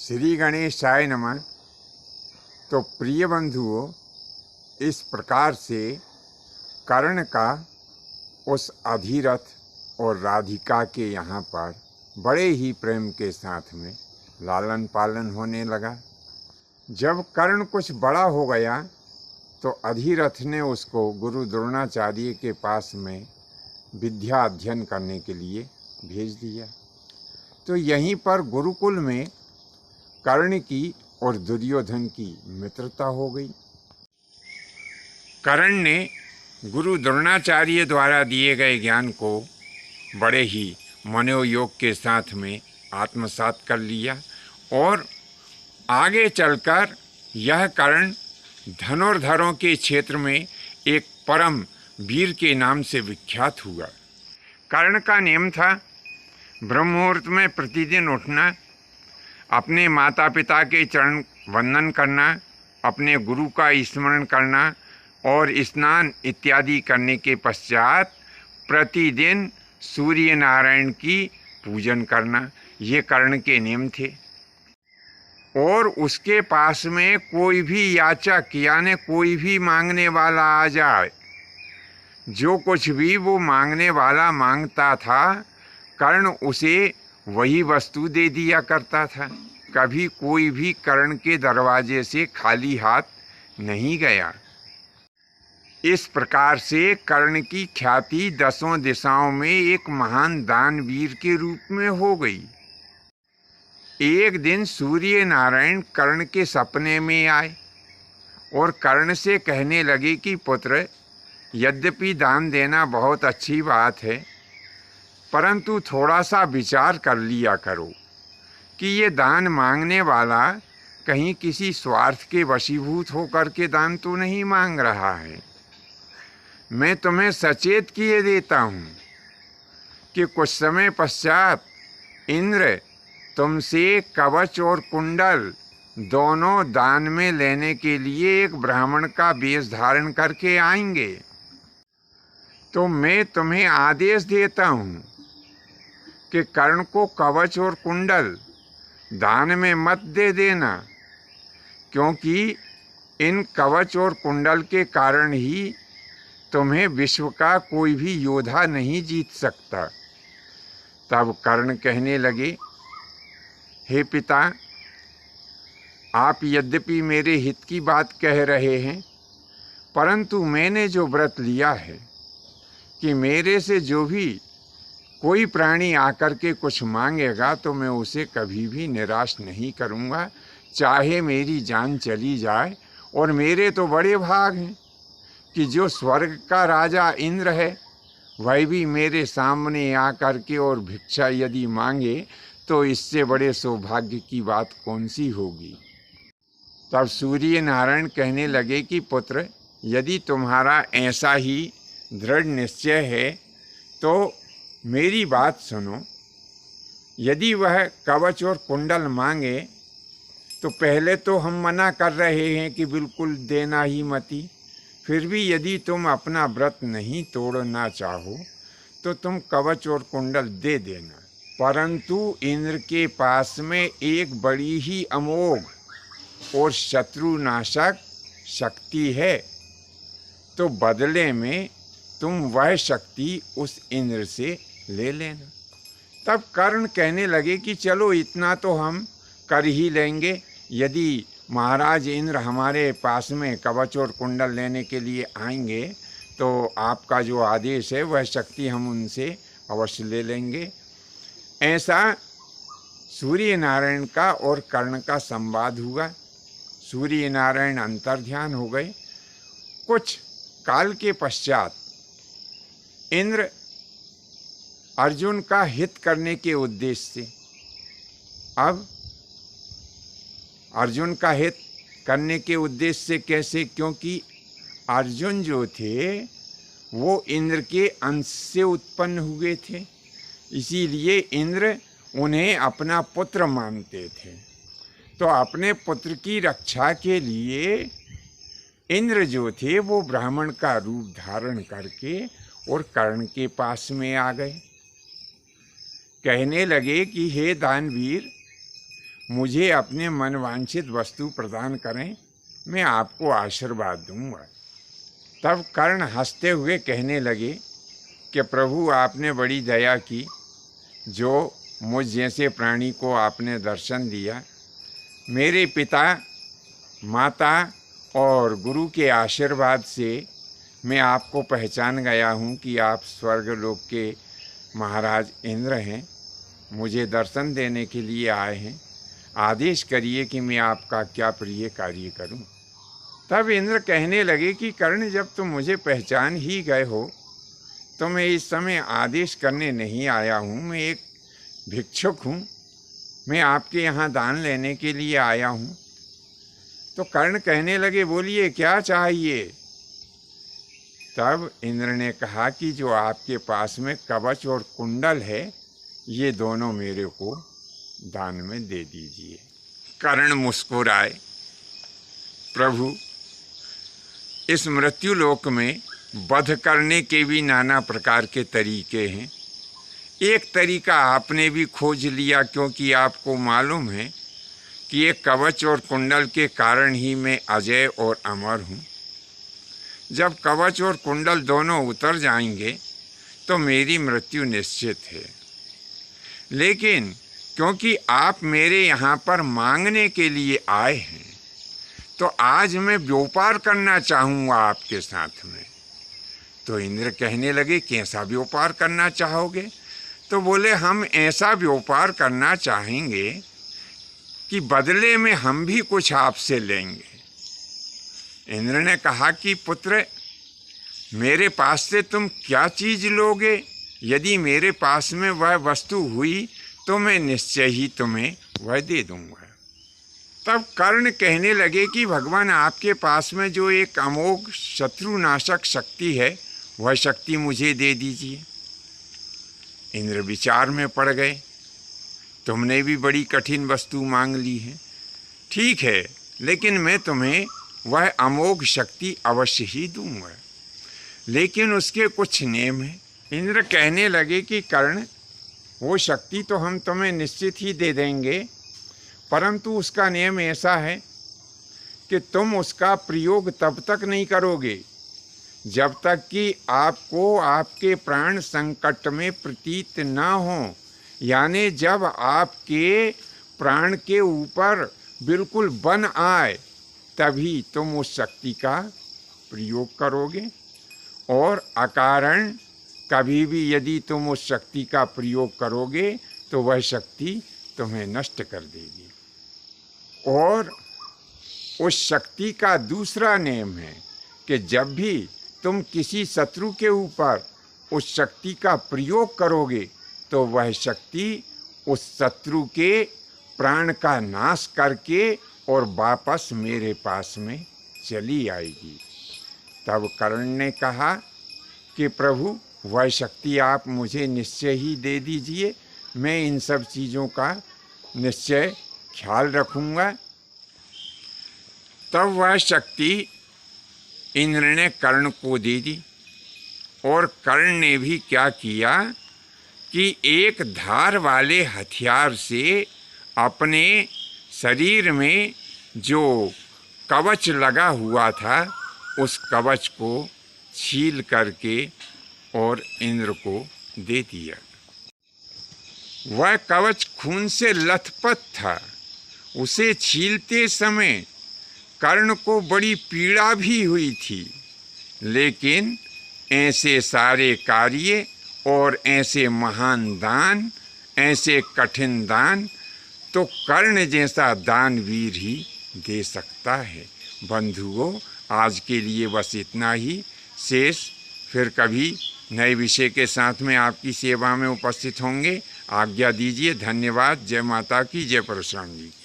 श्री गणेशाय नमः। तो प्रिय बंधुओं, इस प्रकार से कर्ण का उस अधिरथ और राधिका के यहाँ पर बड़े ही प्रेम के साथ में लालन पालन होने लगा। जब कर्ण कुछ बड़ा हो गया तो अधिरथ ने उसको गुरु द्रोणाचार्य के पास में विद्या अध्ययन करने के लिए भेज दिया। तो यहीं पर गुरुकुल में कर्ण की और दुर्योधन की मित्रता हो गई। कर्ण ने गुरु द्रोणाचार्य द्वारा दिए गए ज्ञान को बड़े ही मनोयोग के साथ में आत्मसात कर लिया और आगे चलकर यह कर्ण धनुर्धरों के क्षेत्र में एक परम वीर के नाम से विख्यात हुआ। कर्ण का नियम था ब्रह्म मुहूर्त में प्रतिदिन उठना, अपने माता पिता के चरण वंदन करना, अपने गुरु का स्मरण करना और स्नान इत्यादि करने के पश्चात प्रतिदिन सूर्य नारायण की पूजन करना, ये कर्ण के नियम थे। और उसके पास में कोई भी याचक यानी कोई भी मांगने वाला आ जाए, जो कुछ भी वो मांगने वाला मांगता था, कर्ण उसे वही वस्तु दे दिया करता था। कभी कोई भी कर्ण के दरवाजे से खाली हाथ नहीं गया। इस प्रकार से कर्ण की ख्याति दसों दिशाओं में एक महान दानवीर के रूप में हो गई। एक दिन सूर्य नारायण कर्ण के सपने में आए और कर्ण से कहने लगे कि पुत्र, यद्यपि दान देना बहुत अच्छी बात है, परंतु थोड़ा सा विचार कर लिया करो कि ये दान मांगने वाला कहीं किसी स्वार्थ के वशीभूत होकर के दान तो नहीं मांग रहा है। मैं तुम्हें सचेत किए देता हूँ कि कुछ समय पश्चात इंद्र तुमसे कवच और कुंडल दोनों दान में लेने के लिए एक ब्राह्मण का वेश धारण करके आएंगे। तो मैं तुम्हें आदेश देता हूँ कि कर्ण को कवच और कुंडल दान में मत दे देना, क्योंकि इन कवच और कुंडल के कारण ही तुम्हें विश्व का कोई भी योद्धा नहीं जीत सकता। तब कर्ण कहने लगे, हे पिता, आप यद्यपि मेरे हित की बात कह रहे हैं, परंतु मैंने जो व्रत लिया है कि मेरे से जो भी कोई प्राणी आकर के कुछ मांगेगा तो मैं उसे कभी भी निराश नहीं करूँगा, चाहे मेरी जान चली जाए। और मेरे तो बड़े भाग हैं कि जो स्वर्ग का राजा इंद्र है वह भी मेरे सामने आकर के और भिक्षा यदि मांगे तो इससे बड़े सौभाग्य की बात कौन सी होगी। तब सूर्य नारायण कहने लगे कि पुत्र, यदि तुम्हारा ऐसा ही दृढ़ निश्चय है तो मेरी बात सुनो। यदि वह कवच और कुंडल मांगे तो पहले तो हम मना कर रहे हैं कि बिल्कुल देना ही मती, फिर भी यदि तुम अपना व्रत नहीं तोड़ना चाहो तो तुम कवच और कुंडल दे देना। परंतु इंद्र के पास में एक बड़ी ही अमोघ और शत्रुनाशक शक्ति है, तो बदले में तुम वह शक्ति उस इंद्र से ले लेना। तब कर्ण कहने लगे कि चलो इतना तो हम कर ही लेंगे। यदि महाराज इंद्र हमारे पास में कवच और कुंडल लेने के लिए आएंगे तो आपका जो आदेश है वह शक्ति हम उनसे अवश्य ले लेंगे। ऐसा सूर्य नारायण का और कर्ण का संवाद हुआ। सूर्य नारायण अंतर्ध्यान हो गए। कुछ काल के पश्चात इंद्र अर्जुन का हित करने के उद्देश्य से, अब अर्जुन का हित करने के उद्देश्य से कैसे, क्योंकि अर्जुन जो थे वो इंद्र के अंश से उत्पन्न हुए थे, इसीलिए इंद्र उन्हें अपना पुत्र मानते थे। तो अपने पुत्र की रक्षा के लिए इंद्र जो थे वो ब्राह्मण का रूप धारण करके और कर्ण के पास में आ गए। कहने लगे कि हे दानवीर, मुझे अपने मनवांछित वस्तु प्रदान करें, मैं आपको आशीर्वाद दूंगा। तब कर्ण हंसते हुए कहने लगे कि प्रभु, आपने बड़ी दया की, जो मुझ जैसे प्राणी को आपने दर्शन दिया। मेरे पिता, माता और गुरु के आशीर्वाद से मैं आपको पहचान गया हूँ कि आप स्वर्गलोक के महाराज इंद्र हैं। मुझे दर्शन देने के लिए आए हैं। आदेश करिए कि मैं आपका क्या प्रिय कार्य करूं। तब इंद्र कहने लगे कि कर्ण, जब तुम मुझे पहचान ही गए हो तो मैं इस समय आदेश करने नहीं आया हूं। मैं एक भिक्षुक हूं, मैं आपके यहाँ दान लेने के लिए आया हूं। तो कर्ण कहने लगे, बोलिए क्या चाहिए। तब इंद्र ने कहा कि जो आपके पास में कवच और कुंडल है, ये दोनों मेरे को दान में दे दीजिए। कर्ण मुस्कुराए। प्रभु, इस मृत्युलोक में वध करने के भी नाना प्रकार के तरीके हैं। एक तरीका आपने भी खोज लिया, क्योंकि आपको मालूम है कि ये कवच और कुंडल के कारण ही मैं अजय और अमर हूँ। जब कवच और कुंडल दोनों उतर जाएंगे तो मेरी मृत्यु निश्चित है। लेकिन क्योंकि आप मेरे यहाँ पर मांगने के लिए आए हैं, तो आज मैं व्यापार करना चाहूँगा आपके साथ में। तो इंद्र कहने लगे, कैसा व्यापार करना चाहोगे। तो बोले, हम ऐसा व्यापार करना चाहेंगे कि बदले में हम भी कुछ आपसे लेंगे। इंद्र ने कहा कि पुत्र, मेरे पास से तुम क्या चीज़ लोगे। यदि मेरे पास में वह वस्तु हुई तो मैं निश्चय ही तुम्हें वह दे दूंगा। तब कर्ण कहने लगे कि भगवान, आपके पास में जो एक अमोघ शत्रुनाशक शक्ति है, वह शक्ति मुझे दे दीजिए। इंद्र विचार में पड़ गए। तुमने भी बड़ी कठिन वस्तु मांग ली है, ठीक है, लेकिन मैं तुम्हें वह अमोघ शक्ति अवश्य ही दूंगा, लेकिन उसके कुछ नियम हैं। इंद्र कहने लगे कि कर्ण, वो शक्ति तो हम तुम्हें निश्चित ही दे देंगे, परंतु उसका नियम ऐसा है कि तुम उसका प्रयोग तब तक नहीं करोगे जब तक कि आपको आपके प्राण संकट में प्रतीत न हो। यानी जब आपके प्राण के ऊपर बिल्कुल बन आए, तभी तुम उस शक्ति का प्रयोग करोगे। और अकारण कभी भी यदि तुम उस शक्ति का प्रयोग करोगे तो वह शक्ति तुम्हें नष्ट कर देगी। और उस शक्ति का दूसरा नियम है कि जब भी तुम किसी शत्रु के ऊपर उस शक्ति का प्रयोग करोगे तो वह शक्ति उस शत्रु के प्राण का नाश करके और वापस मेरे पास में चली आएगी। तब कर्ण ने कहा कि प्रभु, वह शक्ति आप मुझे निश्चय ही दे दीजिए, मैं इन सब चीज़ों का निश्चय ख्याल रखूँगा। तब वह शक्ति इंद्र ने कर्ण को दे दी। और कर्ण ने भी क्या किया कि एक धार वाले हथियार से अपने शरीर में जो कवच लगा हुआ था, उस कवच को छील करके और इंद्र को दे दिया। वह कवच खून से लथपथ था। उसे छीलते समय कर्ण को बड़ी पीड़ा भी हुई थी, लेकिन ऐसे सारे कार्य और ऐसे महान दान, ऐसे कठिन दान तो कर्ण जैसा दानवीर ही दे सकता है। बंधुओं, आज के लिए बस इतना ही। शेष फिर कभी नए विषय के साथ में आपकी सेवा में उपस्थित होंगे। आज्ञा दीजिए। धन्यवाद। जय माता की, जय परशुराम जी की।